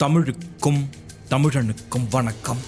தமிழுக்கும் தமிழனுக்கும் வணக்கம்.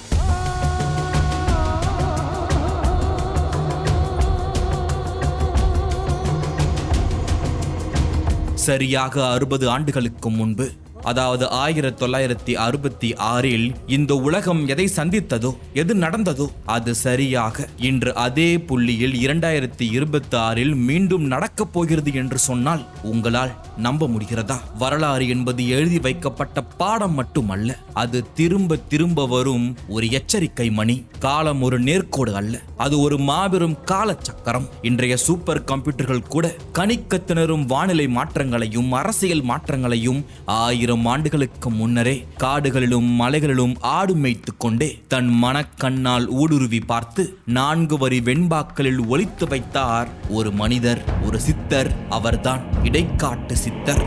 சரியாக 60 ஆண்டுகளுக்கு முன்பு, அதாவது 1966 இந்த உலகம் எதை சந்தித்ததோ, எது நடந்ததோ, அது சரியாக இன்று அதே புள்ளியில் 2026 மீண்டும் நடக்கப் போகிறது என்று சொன்னால் உங்களால் நம்ப முடிகிறதா? வரலாறு என்பது எழுதி வைக்கப்பட்ட பாடம் மட்டுமல்ல, அது திரும்ப திரும்ப வரும் ஒரு எச்சரிக்கை மணி. காலம் ஒரு நேர்கோடு அல்ல, அது ஒரு மாபெரும் காலச்சக்கரம். இன்றைய சூப்பர் கம்ப்யூட்டர்கள் கூட கணிக்க திணறும் வானிலை மாற்றங்களையும் அரசியல் மாற்றங்களையும் 1000 ஆண்டுகளுக்கு முன்னரே காடுகளிலும் மலைகளிலும் ஆடு மேய்த்து கொண்டே தன் மனக்கண்ணால் ஊடுருவி பார்த்து 4 வரி வெண்பாக்களில் ஒளித்து வைத்தார் ஒரு மனிதர், ஒரு சித்தர். அவர்தான் இடைக்காட்டு சித்தர்.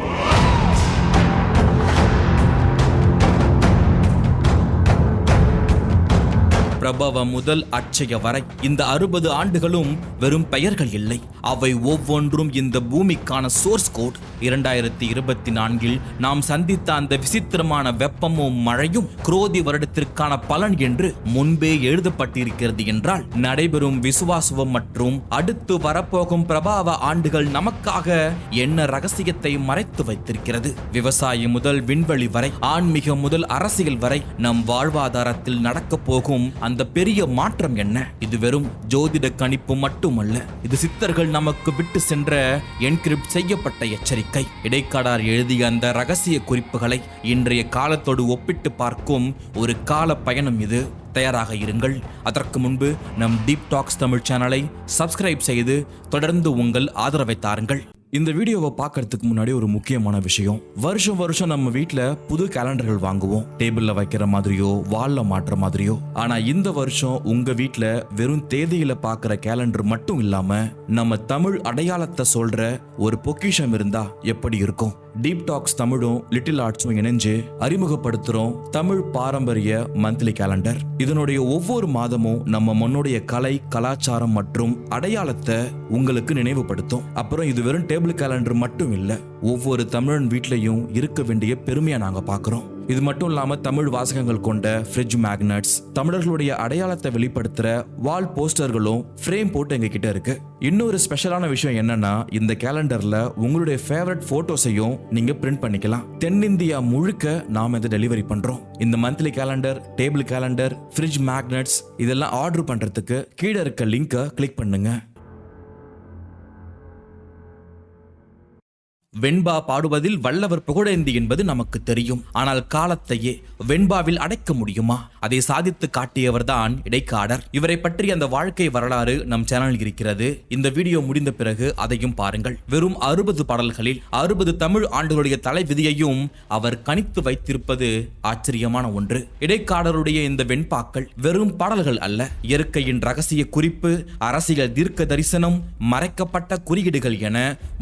பிரபவ முதல் அட்சய வரை இந்த 60 ஆண்டுகளும் வெறும் பெயர்கள் இல்லை, அவை ஒவ்வொன்றும் இந்த பூமிக்கான சோர்ஸ் கோட். 2024 நாம் சந்தித்த அந்த விசித்திரமான வெப்பமும் மழையும் குரோதி வருடத்திற்கான பலன் என்று முன்பே எழுதப்பட்டிருக்கிறது என்றால், நடைபெறும் விசுவாசம் மற்றும் அடுத்து வரப்போகும் பிரபாவ ஆண்டுகள் நமக்காக என்ன ரகசியத்தை மறைத்து வைத்திருக்கிறது? விவசாயம் முதல் விண்வெளி வரை, ஆன்மீகம் முதல் அரசியல் வரை, நம் வாழ்வாதாரத்தில் நடக்க போகும் அந்த பெரிய மாற்றம் என்ன? இது வெறும் ஜோதிட கணிப்பு மட்டுமல்ல, இது சித்தர்கள் நமக்கு விட்டு சென்ற என்கிரிப்ட் செய்யப்பட்ட எச்சரிக்கை. இடைக்காடார் எழுதிய அந்த ரகசிய குறிப்புகளை இன்றைய காலத்தோடு ஒப்பிட்டு பார்க்கும் ஒரு கால பயணம் இது. தயாராக இருங்கள். அதற்கு முன்பு நம் டீப் டாக்ஸ் தமிழ் சேனலை சப்ஸ்கிரைப் செய்து தொடர்ந்து உங்கள் ஆதரவை தாருங்கள். இந்த வீடியோவை பார்க்கறதுக்கு முன்னாடி ஒரு முக்கியமான விஷயம். வருஷம் வருஷம் நம்ம வீட்டுல புது கேலண்டர்கள் வாங்குவோம், டேபிள்ல வைக்கிற மாதிரியோ வால்ல மாற்ற மாதிரியோ. ஆனா இந்த வருஷம் உங்க வீட்டுல வெறும் தேதியில பாக்குற கேலண்டர் மட்டும் இல்லாம நம்ம தமிழ் அடையாளத்தை சொல்ற ஒரு பொக்கிஷம் இருந்தா எப்படி இருக்கும்? டீப் டாக்ஸ் தமிழும் லிட்டில் ஆர்ட்ஸும் இணைஞ்சு அறிமுகப்படுத்துறோம் தமிழ் பாரம்பரிய மந்த்லி கேலண்டர். இதனுடைய ஒவ்வொரு மாதமும் நம்ம மண்ணுடைய கலை, கலாச்சாரம் மற்றும் அடையாளத்தை உங்களுக்கு நினைவுபடுத்தும். அப்புறம் இது வெறும் டேபிள் கேலண்டர் மட்டும் இல்ல, ஒவ்வொரு தமிழன் வீட்லயும் இருக்க வேண்டிய பெருமையா நாங்க பாக்குறோம். இது மட்டும் இல்லாம தமிழ் வாசகங்கள் கொண்ட ஃப்ரிட்ஜ் மேக்னட்ஸ், தமிழர்களுடைய அடையாளத்தை வெளிப்படுத்துற வால் போஸ்டர்களும் ஃப்ரேம் போட்டு எங்க கிட்ட இருக்கு. இன்னொரு ஸ்பெஷலான விஷயம் என்னன்னா, இந்த கேலண்டர்ல உங்களுடைய ஃபேவரட் போட்டோஸையும் நீங்க பிரிண்ட் பண்ணிக்கலாம். தென்னிந்தியா முழுக்க நாம இதை டெலிவரி பண்றோம். இந்த monthly calendar, table calendar, fridge magnets இதெல்லாம் ஆர்டர் பண்றதுக்கு கீழே இருக்க லிங்கை கிளிக் பண்ணுங்க. வெண்பா பாடுவதில் வல்லவர் புகழேந்தி என்பது நமக்கு தெரியும். ஆனால் காலத்தையே வெண்பாவில் அடைக்க முடியுமா? அதை சாதித்து காட்டியவர்தான் இடைக்காடர். இவரை பற்றி அந்த வாழ்க்கை வரலாறு நம் சேனலில் இருக்கிறது. இந்த வீடியோ முடிந்த பிறகு அதையும் பாருங்கள். வெறும் 60 பாடல்களில் 60 தமிழ் ஆண்டுகளுடைய தலை விதியையும் அவர் கணித்து வைத்திருப்பது ஆச்சரியமான ஒன்று. இடைக்காடருடைய இந்த வெண்பாக்கள் வெறும் பாடல்கள் அல்ல, இயற்கையின் ரகசிய குறிப்பு, அரசியல் தீர்க்க தரிசனம், மறைக்கப்பட்ட குறியீடுகள் என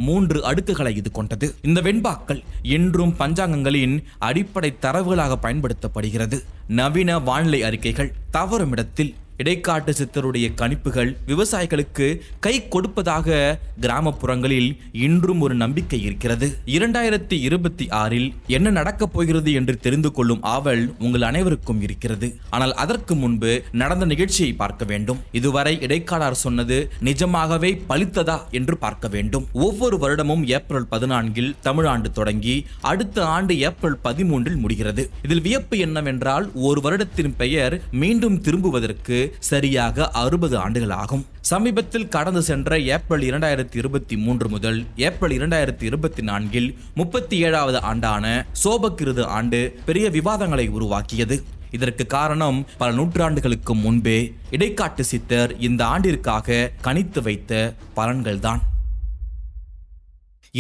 3 அடுக்குகளை இது கொண்டது. இந்த வெண்பாக்கள் இன்றும் பஞ்சாங்கங்களின் அடிப்படை தரவுகளாக பயன்படுத்தப்படுகிறது. நவீன வானிலை அறிக்கைகள் தவறும் இடத்தில் இடைக்காட்டு சித்தருடைய கணிப்புகள் விவசாயிகளுக்கு கை கொடுப்பதாக கிராமப்புறங்களில் இன்றும் ஒரு நம்பிக்கை இருக்கிறது. 2026 என்ன நடக்கப் போகிறது என்று தெரிந்து கொள்ளும் ஆவல் உங்கள் அனைவருக்கும் இருக்கிறது. ஆனால் அதற்கு முன்பு நடந்த நிகழ்ச்சியை பார்க்க வேண்டும். இதுவரை இடைக்காடார் சொன்னது நிஜமாகவே பலித்ததா என்று பார்க்க வேண்டும். ஒவ்வொரு வருடமும் ஏப்ரல் 14 தமிழாண்டு தொடங்கி அடுத்த ஆண்டு ஏப்ரல் 13 முடிகிறது. இதில் வியப்பு என்னவென்றால், ஒரு வருடத்தின் பெயர் மீண்டும் திரும்புவதற்கு சரியாக 60 ஆண்டுகள் ஆகும். சமீபத்தில் கடந்து சென்ற ஏப்ரல் 2023 முதல் ஏப்ரல் 2024 37வது ஆண்டான சோபக்கிருது ஆண்டு பெரிய விவாதங்களை உருவாக்கியது. இதற்கு காரணம் பல நூற்றாண்டுகளுக்கு முன்பே இடைக்காட்டு சித்தர் இந்த ஆண்டிற்காக கணித்து வைத்த பலன்கள்தான்.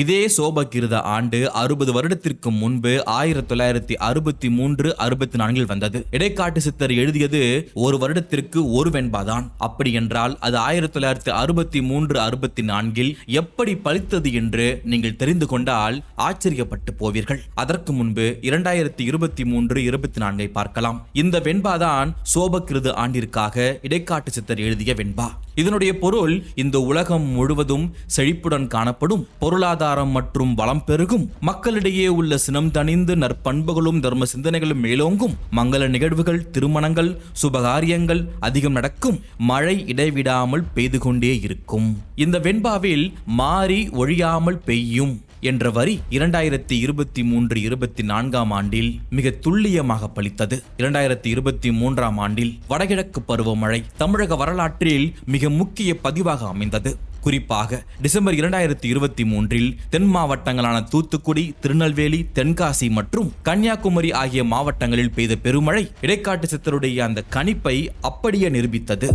இதே சோபகிருத ஆண்டு 60 வருடத்திற்கு முன்பு 1963-64 வந்தது. இடைக்காட்டு சித்தர் எழுதியது ஒரு வருடத்திற்கு ஒரு வெண்பாதான். அப்படி என்றால் அது 1963-64 எப்படி பலித்தது என்று நீங்கள் தெரிந்து கொண்டால் ஆச்சரியப்பட்டு போவீர்கள். அதற்கு முன்பு 2023-24 பார்க்கலாம். இந்த வெண்பாதான் சோபகிருத ஆண்டிற்காக இடைக்காட்டு சித்தர் எழுதிய வெண்பா. இதனுடைய பொருள் இந்த உலகம் முழுவதும் செழிப்புடன் காணப்படும், பொருளாதாரம் மற்றும் வளம் பெருகும், மக்களிடையே உள்ள சினம் தணிந்து நற்பண்புகளும் தர்ம சிந்தனைகளும் மேலோங்கும், மங்கள நிகழ்வுகள், திருமணங்கள், சுபகாரியங்கள் அதிகம் நடக்கும், மழை இடைவிடாமல் பெய்து கொண்டே இருக்கும். இந்த வெண்பாவில் மாறி ஒழியாமல் பெய்யும் என்ற வரி 2023-24 ஆண்டில் மிக துல்லியமாக பலித்தது. 2023 ஆண்டில் வடகிழக்கு பருவமழை தமிழக வரலாற்றில் மிக முக்கிய பதிவாக அமைந்தது. குறிப்பாக டிசம்பர் 2023 தென் மாவட்டங்களான தூத்துக்குடி, திருநெல்வேலி, தென்காசி மற்றும் கன்னியாகுமரி ஆகிய மாவட்டங்களில் பெய்த பெருமழை இடைக்காட்டு சித்தருடைய அந்த கணிப்பை அப்படியே நிரூபித்தது.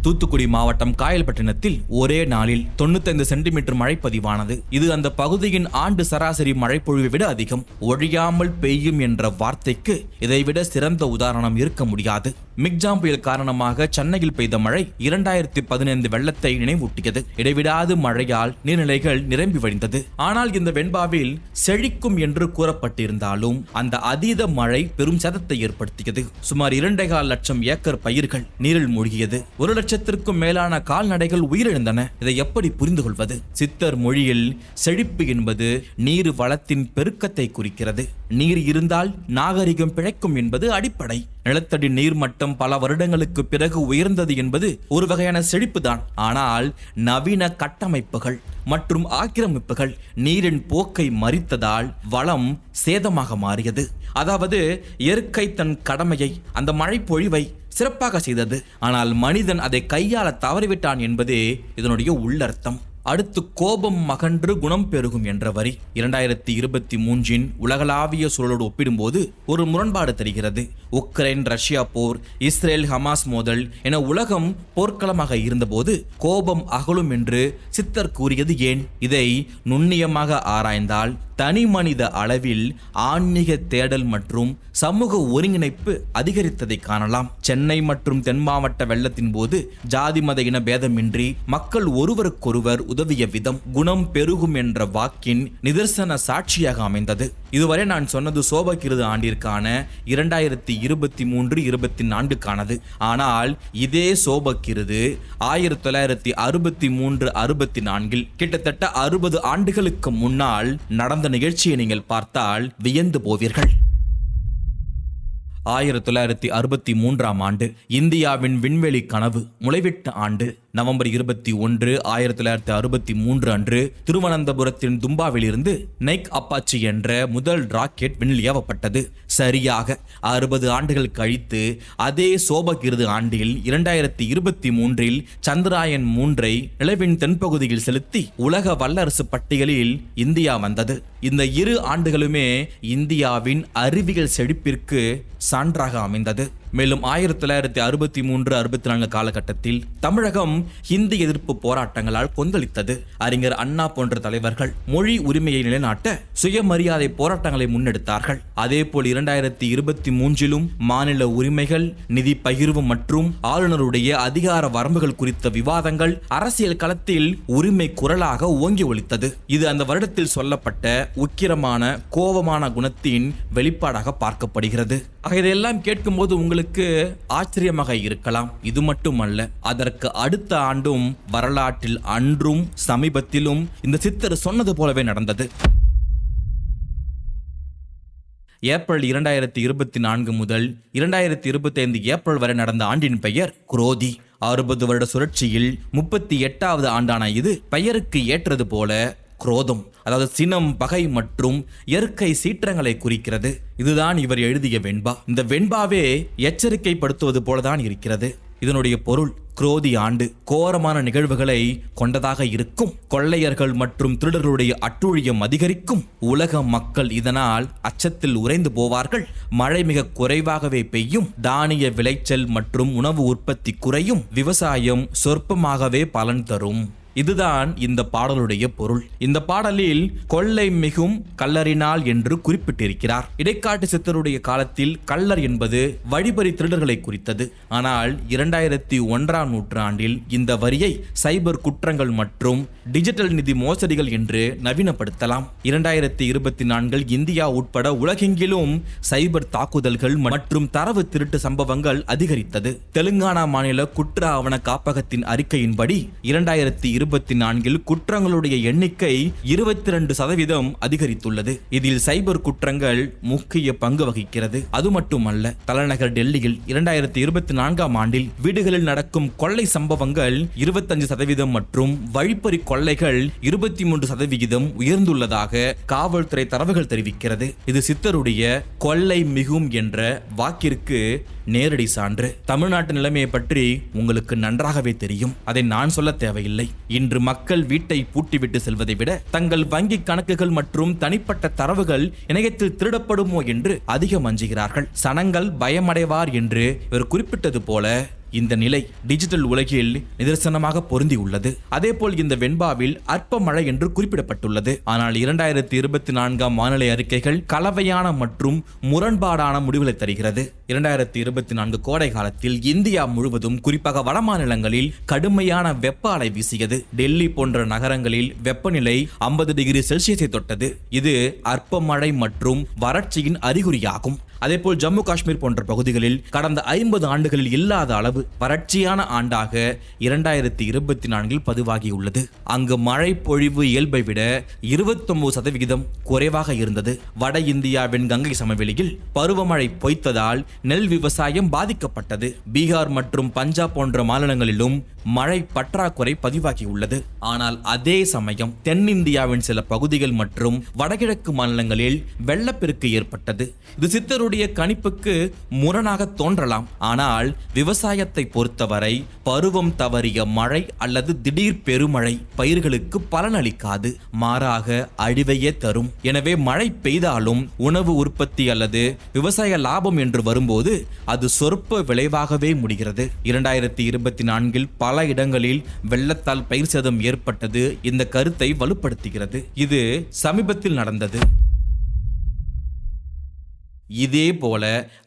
தூத்துக்குடி மாவட்டம் காயல்பட்டினத்தில் ஒரே நாளில் 95 சென்டிமீட்டர் மழை பதிவானது. இது அந்த பகுதியின் ஆண்டு சராசரி மழைப்பொழிவை விட அதிகம். ஒழியாமல் பெய்யும் என்ற வார்த்தைக்கு இதைவிட சிறந்த உதாரணம் இருக்க முடியாது. மிக்ஜாம் புயல் காரணமாக சென்னையில் பெய்த மழை 2015 வெள்ளத்தை நினைவூட்டியது. இடைவிடாது மழையால் நீர்நிலைகள் நிரம்பி வழிந்தது. ஆனால் இந்த வெண்பாவில் செழிக்கும் என்று கூறப்பட்டிருந்தாலும் அந்த அதீத மழை பெரும் சேதத்தை ஏற்படுத்தியது. சுமார் 2.25 லட்சம் ஏக்கர் பயிர்கள் நீரில் மூழ்கியது. 1 லட்சத்திற்கும் மேலான கால்நடைகள் உயிரிழந்தன. இதை எப்படி புரிந்து கொள்வது? சித்தர் மொழியில் செழிப்பு என்பது நீர் வளத்தின் பெருக்கத்தை குறிக்கிறது. நீர் இருந்தால் நாகரிகம் பிழைக்கும் என்பது அடிப்படை. நிலத்தடி நீர் மட்டம் பல வருடங்களுக்கு பிறகு உயர்ந்தது என்பது ஒரு வகையான செழிப்பு தான். ஆனால் நவீன கட்டமைப்புகள் மற்றும் ஆக்கிரமிப்புகள் நீரின் போக்கை மறித்ததால் வளம் சேதமாக மாறியது. அதாவது இயற்கை தன் கடமையை, அந்த மழை பொழிவை சிறப்பாக செய்தது. ஆனால் மனிதன் அதை கையாள தவறிவிட்டான் என்பதே இதனுடைய உள்ளர்த்தம். அடுத்து கோபம் மகன்று குணம் பெருகும் என்ற வரி 2023 உலகளாவிய சூழலோடு ஒப்பிடும்போது ஒரு முரண்பாடு தெரிகிறது. உக்ரைன் ரஷ்யா போர், இஸ்ரேல் ஹமாஸ் மோதல் என உலகம் போர்க்களமாக இருந்தபோது கோபம் அகலும் என்று சித்தர் கூறியது ஏன்? இதை நுண்ணியமாக ஆராய்ந்தால் தனி மனித அளவில் ஆன்மீக தேடல் மற்றும் சமூக ஒருங்கிணைப்பு அதிகரித்ததை காணலாம். சென்னை மற்றும் தென் மாவட்ட வெள்ளத்தின் போது ஜாதி மத இன பேதமின்றி மக்கள் ஒருவருக்கொருவர் உதவிய விதம் குணம் பெருகும் என்ற வாக்கின் நிதர்சன சாட்சியாக அமைந்தது. இதுவரை நான் சொன்னது சோபகிருது ஆண்டிற்கான 2023-24க்கானது. ஆனால் இதே சோபகிருது 1963-64 கிட்டத்தட்ட 60 ஆண்டுகளுக்கு முன்னால் நடந்த நிகழ்ச்சியை நீங்கள் பார்த்தால் வியந்து போவீர்கள். 1963 ஆண்டு இந்தியாவின் விண்வெளி கனவு முளைவிட்ட ஆண்டு. நவம்பர் 21, 1963 அன்று திருவனந்தபுரத்தின் தும்பாவில் இருந்து நைக் அப்பாச்சி என்ற முதல் ராக்கெட் விண்ணில் ஏவப்பட்டது. சரியாக 60 ஆண்டுகள் கழித்து அதே சோபகிருது ஆண்டில் 2023 சந்திராயன் 3 நிலவின் தென்பகுதியில் செலுத்தி உலக வல்லரசு பட்டியலில் இந்தியா வந்தது. இந்த 2 ஆண்டுகளுமே இந்தியாவின் அறிவியல் செழிப்பிற்கு சான்றாக அமைந்தது. மேலும் 1963-64 காலகட்டத்தில் தமிழகம் ஹிந்தி எதிர்ப்பு போராட்டங்களால் கொந்தளித்தது. அறிஞர் அண்ணா போன்ற தலைவர்கள் மொழி உரிமையை நிலைநாட்ட சுயமரியாதை போராட்டங்களை முன்னெடுத்தார்கள். அதேபோல் 2023 மாநில உரிமைகள், நிதி பகிர்வு மற்றும் ஆளுநருடைய அதிகார வரம்புகள் குறித்த விவாதங்கள் அரசியல் களத்தில் உரிமை குரலாக ஓங்கி ஒலித்தது. இது அந்த வருடத்தில் சொல்லப்பட்ட உக்கிரமான கோபமான குணத்தின் வெளிப்பாடாக பார்க்கப்படுகிறது. இதையெல்லாம் கேட்கும்போது உங்களுக்கு ஆச்சரியமாக இருக்கலாம். இது மட்டுமல்ல, அதற்கு அடுத்த ஆண்டும் வரலாற்றில் அன்றும் சமீபத்திலும் இந்த சித்தர் சொன்னது போலவே நடந்தது. ஏப்ரல் 2024 முதல் 2025 ஏப்ரல் வரை நடந்த ஆண்டின் பெயர் குரோதி. 60 வருட சுழற்சியில் 38வது ஆண்டான இது பெயருக்கு ஏற்றது போல குரோதம், அதாவது சினம், பகை மற்றும் இயற்கை சீற்றங்களை குறிக்கிறது. இதுதான் இவர் எழுதிய வெண்பா. இந்த வெண்பாவே எச்சரிக்கைப்படுத்துவது போலதான் இருக்கிறது. இதனுடைய பொருள் குரோதி ஆண்டு கோரமான நிகழ்வுகளை கொண்டதாக இருக்கும். கொள்ளையர்கள் மற்றும் திருடர்களுடைய அட்டூழியம் அதிகரிக்கும். உலக மக்கள் இதனால் அச்சத்தில் உறைந்து போவார்கள். மழை மிக குறைவாகவே பெய்யும். தானிய விளைச்சல் மற்றும் உணவு உற்பத்தி குறையும். விவசாயம் சொற்பமாகவே பலன் தரும். இதுதான் இந்த பாடலுடைய பொருள். இந்த பாடலில் கொள்ளை மிகும் கள்ளரினால் என்று குறிப்பிட்டிருக்கிறார். இடைக்காட்டு சித்தருடைய காலத்தில் கள்ளர் என்பது வழிபறி திருடர்களை குறித்தது. ஆனால் 2001ஆம் நூற்றாண்டில் இந்த வரியை சைபர் குற்றங்கள் மற்றும் டிஜிட்டல் நிதி மோசடிகள் என்று நவீனப்படுத்தலாம். 2024 இந்தியா உட்பட உலகெங்கிலும் சைபர் தாக்குதல்கள் மற்றும் தரவு திருட்டு சம்பவங்கள் அதிகரித்தது. தெலுங்கானா மாநில குற்ற ஆவண காப்பகத்தின் அறிக்கையின்படி 2024 குற்றங்களுடைய எண்ணிக்கை 22% அதிகரித்துள்ளது. இதில் சைபர் குற்றங்கள் முக்கிய பங்கு வகிக்கிறது. அது மட்டுமல்ல, தலைநகர் டெல்லியில் 2024ஆம் ஆண்டில் வீடுகளில் நடக்கும் கொள்ளை சம்பவங்கள் 25% மற்றும் வழிப்பறி கொள்ளைகள் 23% உயர்ந்துள்ளதாக காவல்துறை தரவுகள் தெரிவிக்கிறது. இது சித்தருடைய கொள்ளை மிகும் என்ற வாக்கிற்கு நேரடி சான்று. தமிழ்நாட்டு நிலைமையை பற்றி உங்களுக்கு நன்றாகவே தெரியும். அதை நான் சொல்ல தேவையில்லை. இன்று மக்கள் வீட்டை பூட்டிவிட்டு செல்வதை விட தங்கள் வங்கி கணக்குகள் மற்றும் தனிப்பட்ட தரவுகள் இணையத்தில் திருடப்படுமோ என்று அதிகம் அஞ்சுகிறார்கள். சனங்கள் பயமடைவார் என்று இவர் குறிப்பிட்டது போல இந்த நிலை டிஜிட்டல் உலகில் நிதர்சனமாக பொருந்தி உள்ளது. அதேபோல் இந்த வெண்பாவில் அற்ப மழை என்று குறிப்பிடப்பட்டுள்ளது. ஆனால் 2024ஆம் வானிலை அறிக்கைகள் கலவையான மற்றும் முரண்பாடான முடிவுகளை தருகிறது. 2024 கோடை காலத்தில் இந்தியா முழுவதும் குறிப்பாக வட மாநிலங்களில் கடுமையான வெப்ப அலை வீசியது. டெல்லி போன்ற நகரங்களில் வெப்பநிலை 50 டிகிரி செல்சியஸை தொட்டது. இது அற்ப மழை மற்றும் வறட்சியின் அறிகுறியாகும். அதேபோல் ஜம்மு காஷ்மீர் போன்ற பகுதிகளில் கடந்த 50 ஆண்டுகளில் இல்லாத அளவு வறட்சியான ஆண்டாக 2024 பதிவாகியுள்ளது. அங்கு மழை பொழிவு இயல்பை விட 29% குறைவாக இருந்தது. வட இந்தியாவின் கங்கை சமவெளியில் பருவமழை பொய்த்ததால் நெல் விவசாயம் பாதிக்கப்பட்டது. பீகார் மற்றும் பஞ்சாப் போன்ற மாநிலங்களிலும் மழை பற்றாக்குறை பதிவாகியுள்ளது. ஆனால் அதே சமயம் தென்னிந்தியாவின் சில பகுதிகள் மற்றும் வடகிழக்கு மாநிலங்களில் வெள்ளப்பெருக்கு ஏற்பட்டது. இது சித்தருடைய கணிப்புக்கு முரணாக தோன்றலாம். ஆனால் விவசாயத்தை பொறுத்தவரை பருவம் தவறிய மழை அல்லது திடீர் பெருமழை பயிர்களுக்கு பலனளிக்காது, மாறாக அழிவையே தரும். எனவே மழை பெய்தாலும் உணவு உற்பத்தி அல்லது விவசாய லாபம் என்று வரும்போது அது சொற்ப விளைவாகவே முடிகிறது. 2024 பல இடங்களில் வெள்ளத்தால் பயிர் சேதம் ஏற்பட்டது இந்த கருத்தை வலுப்படுத்துகிறது. இது சமீபத்தில் நடந்தது. இதே போல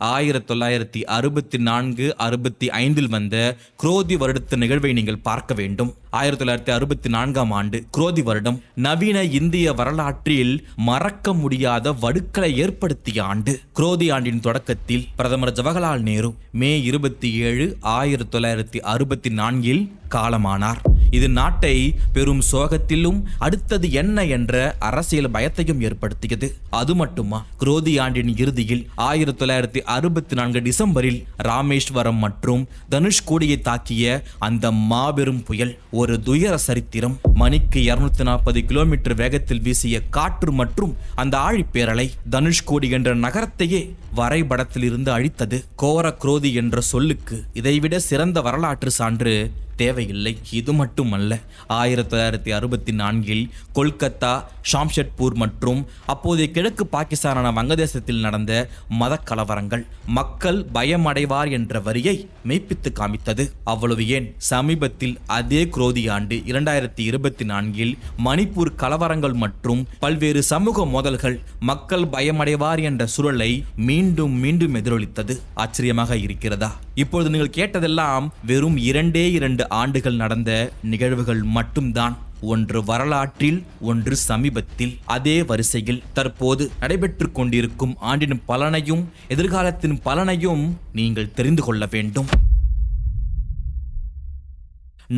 1964-65 வந்த குரோதி வருடத்து நிகழ்வை நீங்கள் பார்க்க வேண்டும். 1964ஆம் ஆண்டு குரோதி வருடம் நவீன இந்திய வரலாற்றில் மறக்க முடியாத வடுக்களை ஏற்படுத்திய ஆண்டு. குரோதி ஆண்டின் தொடக்கத்தில் பிரதமர் ஜவஹர்லால் நேரு மே 27, 1964 காலமானார். இது நாட்டை பெரும் சோகத்திலும் அடுத்தது என்ன என்ற அரசியல் பயத்தையும் ஏற்படுத்தியது. அது மட்டுமா, குரோதி ஆண்டின் இறுதியில் 1964 டிசம்பரில் ராமேஸ்வரம் மற்றும் தனுஷ்கோடியை தாக்கிய அந்த மாபெரும் புயல் ஒரு துயர சரித்திரம். மணிக்கு 240 கிலோமீட்டர் வேகத்தில் வீசிய காற்று மற்றும் அந்த ஆழிப்பேரலை தனுஷ்கோடி என்ற நகரத்தையே வரைபடத்தில் இருந்து அழித்தது. கோர குரோதி என்ற சொல்லுக்கு இதைவிட சிறந்த வரலாற்று சான்று தேவையில்லை. இது மட்டுமல்ல, 1964 கொல்கத்தா, ஷாம்ஷெட்பூர் மற்றும் அப்போதைய கிழக்கு பாகிஸ்தானான வங்கதேசத்தில் நடந்த மத கலவரங்கள் மக்கள் பயமடைவார் என்ற வரியை மெய்ப்பித்து காமித்தது. அவ்வளவு ஏன், சமீபத்தில் அதே குரோதி ஆண்டு 2024 மணிப்பூர் கலவரங்கள் மற்றும் பல்வேறு சமூக மோதல்கள் மக்கள் பயமடைவார் என்ற சூழலை மீண்டும் மீண்டும் எதிரொலித்தது. ஆச்சரியமாக இருக்கிறதா? இப்பொழுது நீங்கள் கேட்டதெல்லாம் வெறும் 2 ஆண்டுகள் நடந்த நிகழ்வுகள் மட்டும்தான். ஒன்று வரலாற்றில், ஒன்று சமீபத்தில். அதே வரிசையில் தற்போது நடைபெற்றுக் கொண்டிருக்கும் ஆண்டின் பலனையும் எதிர்காலத்தின் பலனையும் நீங்கள் தெரிந்து கொள்ள வேண்டும்.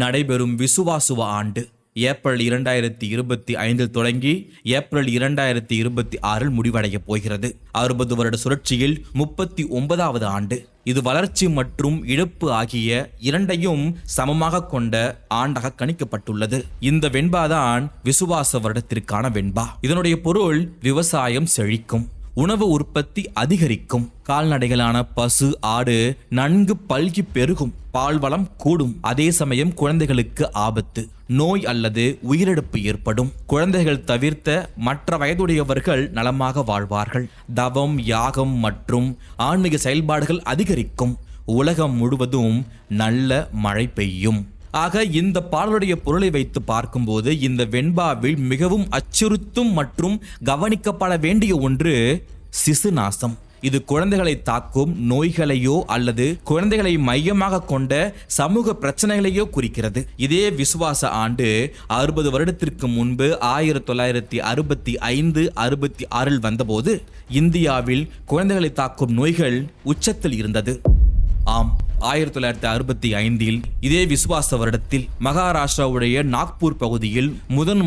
நடைபெறும் விசுவாசுவ ஆண்டு ஏப்ரல் 2025 தொடங்கி ஏப்ரல் 2026 முடிவடைய போகிறது. 60 வருட சுழற்சியில் 39வது ஆண்டு. இது வளர்ச்சி மற்றும் இழப்பு ஆகிய இரண்டையும் சமமாக கொண்ட ஆண்டாக கணிக்கப்பட்டுள்ளது. இந்த வெண்பாதான் விசுவாச வருடத்திற்கான வெண்பா. இதனுடைய பொருள் விவசாயம் செழிக்கும், உணவு உற்பத்தி அதிகரிக்கும், கால்நடைகளான பசு, ஆடு நன்கு பல்கி பெருகும், பால்வளம் கூடும். அதே சமயம் குழந்தைகளுக்கு ஆபத்து, நோய் அல்லது உயிரிழப்பு ஏற்படும். குழந்தைகள் தவிர்த்த மற்ற வயதுடையவர்கள் நலமாக வாழ்வார்கள். தவம், யாகம் மற்றும் ஆன்மீக செயல்பாடுகள் அதிகரிக்கும். உலகம் முழுவதும் நல்ல மழை பெய்யும். ஆக இந்த பாடலுடைய பொருளை வைத்து பார்க்கும்போது இந்த வெண்பாவில் மிகவும் அச்சுறுத்தும் மற்றும் கவனிக்கப்பட வேண்டிய ஒன்று சிசுநாசம். இது குழந்தைகளை தாக்கும் நோய்களையோ அல்லது குழந்தைகளை மையமாக கொண்ட சமூக பிரச்சனைகளையோ குறிக்கிறது. இதே விசுவாச ஆண்டு 60 வருடத்திற்கு முன்பு 1965-66 வந்தபோது இந்தியாவில் குழந்தைகளை தாக்கும் நோய்கள் உச்சத்தில் இருந்தது. ஆம், 1965 இதே விசுவாச வருடத்தில் மகாராஷ்டிராவுடைய நாக்பூர் பகுதியில்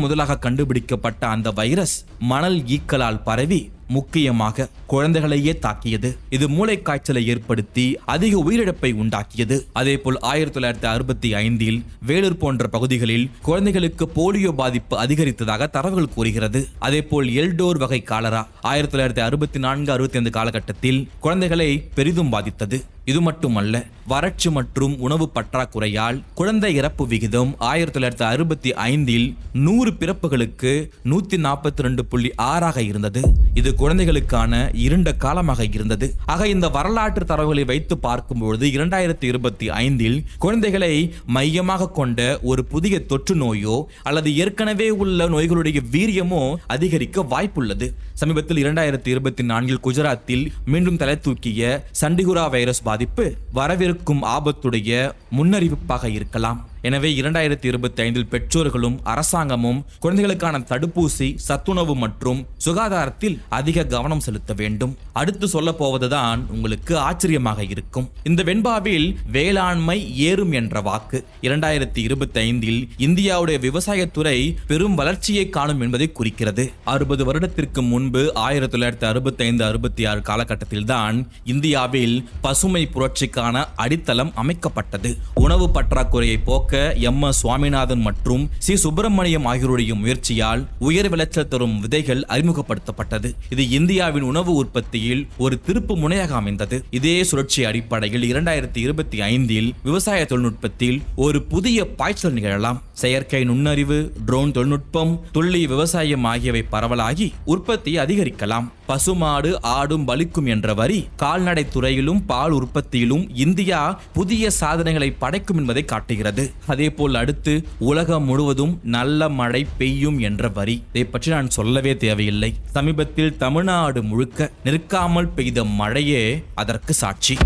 முதலாக கண்டுபிடிக்கப்பட்ட அந்த வைரஸ் மணல் ஈக்களால் பரவி முக்கியமாக குழந்தைகளையே தாக்கியது. இது மூளைக்காய்ச்சலை ஏற்படுத்தி அதிக உயிரிழப்பை உண்டாக்கியது. அதேபோல் 1965 வேலூர் போன்ற பகுதிகளில் குழந்தைகளுக்கு போலியோ பாதிப்பு அதிகரித்ததாக தரவுகள் கூறுகிறது. அதேபோல் எல்டோர் வகை காலரா 1964-65 காலகட்டத்தில் குழந்தைகளை பெரிதும் பாதித்தது. இது மட்டுமல்ல, வறட்சி மற்றும் உணவு பற்றாக்குறையால் குழந்தை இறப்பு விகிதம் 1965 100 பிறப்புகளுக்கு 142.6 இருந்தது. இது குழந்தைகளுக்கான இருண்ட காலமாக இருந்தது. ஆக இந்த வரலாற்று தரவுகளை வைத்து பார்க்கும்போது 2025 குழந்தைகளை மையமாக கொண்ட ஒரு புதிய தொற்று நோயோ அல்லது ஏற்கனவே உள்ள நோய்களுடைய வீரியமோ அதிகரிக்க வாய்ப்புள்ளது. சமீபத்தில் 2024 குஜராத்தில் மீண்டும் தலை தூக்கிய சண்டிகுரா வைரஸ் பாதிப்பு வரவிருக்கும் ஆபத்துடைய முன்னறிவிப்பாக இருக்கலாம். எனவே 2025 பெற்றோர்களும் அரசாங்கமும் குழந்தைகளுக்கான தடுப்பூசி, சத்துணவு மற்றும் சுகாதாரத்தில் அதிக கவனம் செலுத்த வேண்டும். அடுத்து சொல்ல போவதுதான் உங்களுக்கு ஆச்சரியமாக இருக்கும். இந்த வெண்பாவில் வேளாண்மை ஏறும் என்ற வாக்கு 2025 இந்தியாவுடைய விவசாயத்துறை பெரும் வளர்ச்சியை காணும் என்பதை குறிக்கிறது. 60 வருடத்திற்கு முன்பு 1965-66 காலகட்டத்தில் தான் இந்தியாவில் பசுமை புரட்சிக்கான அடித்தளம் அமைக்கப்பட்டது. உணவு பற்றாக்குறையை போக்க எம்.எஸ். சுவாமிநாதன் மற்றும் சி. சுப்பிரமணியம் ஆகியோருடைய முயற்சியால் உயர் விளைச்சல் தரும் விதைகள் அறிமுகப்படுத்தப்பட்டது. இது இந்தியாவின் உணவு உற்பத்தியில் ஒரு திருப்பு முனையாக அமைந்தது. இதே சுழற்சி அடிப்படையில் 2025 விவசாய தொழில்நுட்பத்தில் ஒரு புதிய பாய்ச்சல் நிகழலாம். செயற்கை நுண்ணறிவு, ட்ரோன் தொழில்நுட்பம், துல்லிய விவசாயம் ஆகியவை பரவலாகி உற்பத்தியை அதிகரிக்கலாம். பசுமாடு ஆடும் பலிக்கும் என்ற வரி கால்நடை துறையிலும் பால் உற்பத்தியிலும் இந்தியா புதிய சாதனைகளை படைக்கும் என்பதை காட்டுகிறது. அதேபோல் அடுத்து உலகம் முழுவதும் நல்ல மழை பெய்யும் என்ற வரி, இதை பற்றி நான் சொல்லவே தேவையில்லை. சமீபத்தில் தமிழ்நாடு முழுக்க நிற்காமல் பெய்த மழையே அதற்கு சாட்சி.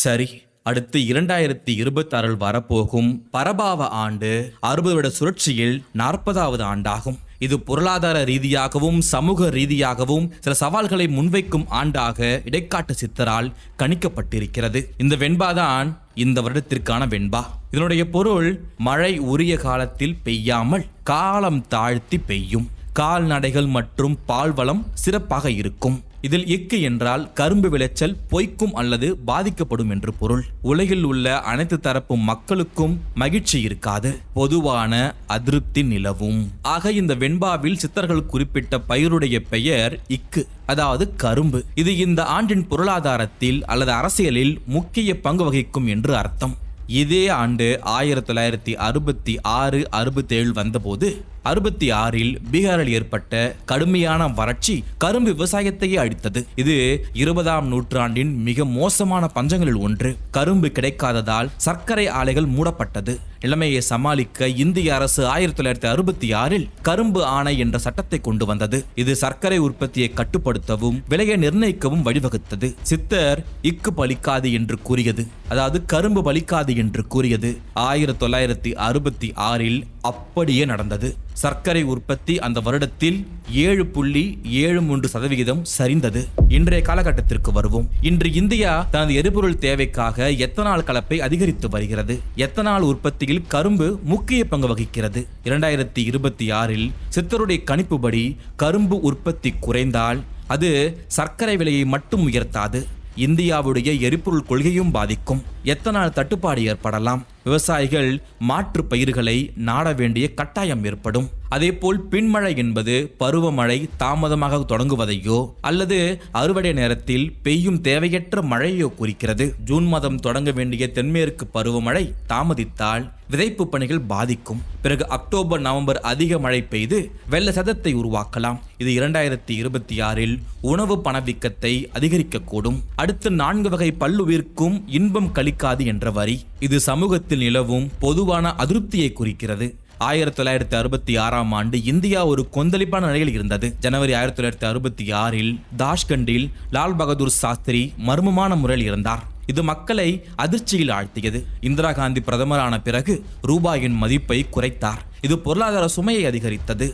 சரி, அடுத்து 2026 வரப்போகும் பரபாவ ஆண்டு 60 வருட சுழற்சியில் 40வது ஆண்டாகும். இது பொருளாதார ரீதியாகவும் சமூக ரீதியாகவும் சில சவால்களை முன்வைக்கும் ஆண்டாக இடைக்காட்டு சித்தரால் கணிக்கப்பட்டிருக்கிறது. இந்த வெண்பாதான் இந்த வருடத்திற்கான வெண்பா. இதனுடைய பொருள் மழை உரிய காலத்தில் பெய்யாமல் காலம் தாழ்த்தி பெய்யும், கால்நடைகள் மற்றும் பால்வளம் சிறப்பாக இருக்கும். இதில் இக்கு என்றால் கரும்பு விளைச்சல் பொய்க்கும் அல்லது பாதிக்கப்படும் என்று பொருள். உலகில் உள்ள அனைத்து தரப்பு மக்களுக்கும் மகிழ்ச்சி இருக்காது, பொதுவான அதிருப்தி நிலவும். ஆக இந்த வெண்பாவில் சித்தர்கள் குறிப்பிட்ட பயிருடைய பெயர் இக்கு, அதாவது கரும்பு. இது இந்த ஆண்டின் பொருளாதாரத்தில் அல்லது அரசியலில் முக்கிய பங்கு வகிக்கும் என்று அர்த்தம். இதே ஆண்டு 1966-67 வந்தபோது 66 பீகாரில் ஏற்பட்ட கடுமையான வறட்சி கரும்பு விவசாயத்தையே அழித்தது. இது 20ஆம் நூற்றாண்டின் மிக மோசமான பஞ்சங்களில் ஒன்று. கரும்பு கிடைக்காததால் சர்க்கரை ஆலைகள் மூடப்பட்டது. நிலைமையை சமாளிக்க இந்திய அரசு 1966 கரும்பு ஆணை என்ற சட்டத்தை கொண்டு வந்தது. இது சர்க்கரை உற்பத்தியை கட்டுப்படுத்தவும் விலையை நிர்ணயிக்கவும் வழிவகுத்தது. சித்தர் இக்கு பலிக்காது என்று கூறியது, அதாவது கரும்பு பலிக்காது என்று கூறியது 1966 அப்படியே நடந்தது. சர்க்கரை உற்பத்தி அந்த வருடத்தில் 7.73% சரிந்தது. இன்றைய காலகட்டத்திற்கு வருவோம். இன்று இந்தியா தனது எரிபொருள் தேவைக்காக எத்தனால் கலப்பை அதிகரித்து வருகிறது. எத்தனால் உற்பத்தியில் கரும்பு முக்கிய பங்கு வகிக்கிறது. 2026 சித்தருடைய கணிப்புப்படி கரும்பு உற்பத்தி குறைந்தால் அது சர்க்கரை விலையை மட்டும் உயர்த்தாது, இந்தியாவுடைய எரிபொருள் கொள்கையும் பாதிக்கும். எத்தனால் தட்டுப்பாடு ஏற்படலாம். விவசாயிகள் மாற்று பயிர்களை நாட வேண்டிய கட்டாயம் ஏற்படும். அதேபோல் பின்மழை என்பது பருவமழை தாமதமாக தொடங்குவதையோ அல்லது அறுவடை நேரத்தில் பெய்யும் தேவையற்ற மழையோ குறிக்கிறது. ஜூன் மாதம் தொடங்க வேண்டிய தென்மேற்கு பருவமழை தாமதித்தால் விதைப்பு பணிகள் பாதிக்கும். பிறகு அக்டோபர் நவம்பர் அதிக மழை பெய்து வெள்ள சதத்தை உருவாக்கலாம். இது 2026 உணவு பணவீக்கத்தை அதிகரிக்கக்கூடும். அடுத்து 4 வகை பல்லுயிர்க்கும் இன்பம் கலி பலிக்காது என்ற வரி. இது சமூகத்தில் நிலவும் பொதுவான அதிருப்தியை குறிக்கிறது. 1966ஆம் ஆண்டு இந்தியா ஒரு கொந்தளிப்பான நிலையில் இருந்தது. ஜனவரி 1966இல் தாஷ்கண்டில் லால் பகதூர் சாஸ்திரி மர்மமான முறையில் இருந்தார். இது மக்களை அதிர்ச்சியில் ஆழ்த்தியது. இந்திரா காந்தி பிரதமரான பிறகு ரூபாயின் மதிப்பை குறைத்தார். இது பொருளாதார சுமையை அதிகரித்தது.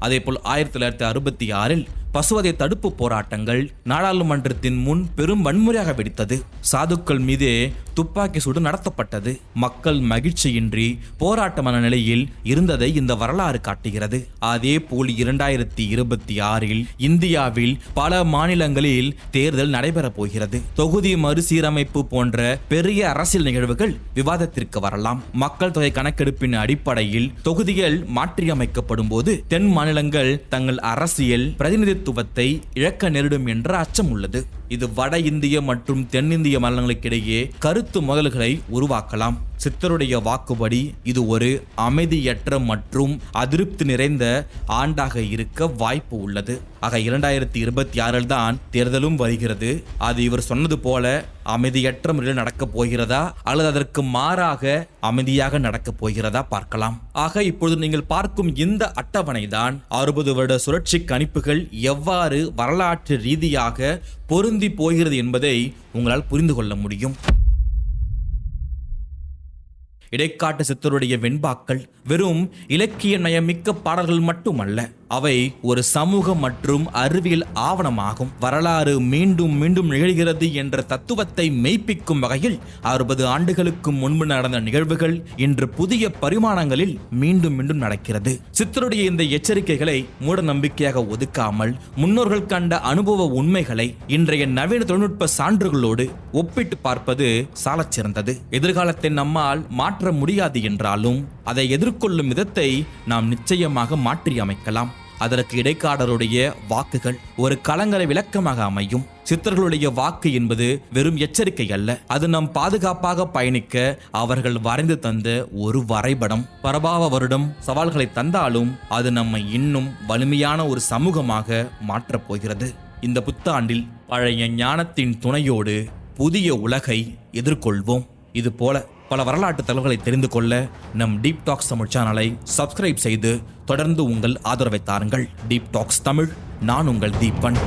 அதேபோல் 1966இல் பசுவதை தடுப்பு போராட்டங்கள் நாடாளுமன்றத்தின் முன் பெரும் வன்முறையாக வெடித்தது. சாதுக்கள் மீதே துப்பாக்கி சூடு நடத்தப்பட்டது. மக்கள் மகிழ்ச்சியின்றி போராட்ட மனநிலையில் இருந்ததை இந்த வரலாறு காட்டுகிறது. அதேபோல் 2026இல் இந்தியாவில் பல மாநிலங்களில் தேர்தல் நடைபெறப் போகிறது. தொகுதி மறுசீரமைப்பு போன்ற பெரிய அரசியல் நிகழ்வுகள் விவாதத்திற்கு வரலாம். மக்கள் தொகை கணக்கெடுப்பின் அடிப்படையில் தொகுதிகள் மாற்றியமைக்கப்படும் போது தென் மாநிலங்கள் தங்கள் அரசியல் பிரதிநிதித்துவத்தை இழக்க நேரிடும் என்ற அச்சம் உள்ளது. இது வட இந்திய மற்றும் தென்னிந்திய மாநிலங்களுக்கிடையே கருத்து மோதல்களை உருவாக்கலாம். சித்தருடைய வாக்குப்படி இது ஒரு அமைதியற்ற மற்றும் அதிருப்தி நிறைந்த ஆண்டாக இருக்க வாய்ப்பு உள்ளது. ஆக 2026இல் தான் தேர்தலும் வருகிறது. அது இவர் சொன்னது போல அமைதியற்ற முறையில் நடக்கப் போகிறதா அல்லது அதற்கு மாறாக அமைதியாக நடக்கப் போகிறதா பார்க்கலாம். ஆக இப்பொழுது நீங்கள் பார்க்கும் இந்த அட்டவணை தான் 60 வருட சுழற்சி கணிப்புகள் எவ்வாறு வரலாற்று ரீதியாக பொருந்தி போகிறது என்பதை உங்களால் புரிந்து கொள்ள முடியும். இடைக்காட்டு சித்தருடைய வெண்பாக்கள் வெறும் இலக்கிய நயமிக்க பாடல்கள் மட்டுமல்ல, அவை ஒரு சமூக மற்றும் அறிவியல் ஆவணமாகும். வரலாறு மீண்டும் மீண்டும் நிகழ்கிறது என்ற தத்துவத்தை மெய்ப்பிக்கும் வகையில் 60 ஆண்டுகளுக்கு முன்பு நடந்த நிகழ்வுகள் இன்று புதிய பரிமாணங்களில் மீண்டும் மீண்டும் நடக்கிறது. சித்தருடைய இந்த எச்சரிக்கைகளை மூட நம்பிக்கையாக ஒதுக்காமல் முன்னோர்கள் கண்ட அனுபவ உண்மைகளை இன்றைய நவீன தொழில்நுட்ப சான்றுகளோடு ஒப்பிட்டு பார்ப்பது சாலச் சிறந்தது. எதிர்காலத்தை நம்மால் மாற்ற முடியாது என்றாலும் அதை எதிர்கொள்ளும் விதத்தை நாம் நிச்சயமாக மாற்றி அமைக்கலாம். அதற்கு இடைக்காடருடைய வாக்குகள் ஒரு கலங்கரை விளக்கமாக அமையும். சித்தர்களுடைய வாக்கு என்பது வெறும் எச்சரிக்கை அல்ல, அது நம் பாதுகாப்பாக பயணிக்க அவர்கள் வரைந்து தந்த ஒரு வரைபடம். பரபாவ வருடம் சவால்களை தந்தாலும் அது நம்மை இன்னும் வலிமையான ஒரு சமூகமாக மாற்றப் போகிறது. இந்த புத்தாண்டில் பழைய ஞானத்தின் துணையோடு புதிய உலகை எதிர்கொள்வோம். இது போல பல வரலாற்று தகவல்களை தெரிந்து கொள்ள நம் டீப் டாக்ஸ் தமிழ் சேனலை சப்ஸ்கிரைப் செய்து தொடர்ந்து உங்கள் ஆதரவை தாருங்கள். டீப் டாக்ஸ் தமிழ், நான் உங்கள் தீபன்.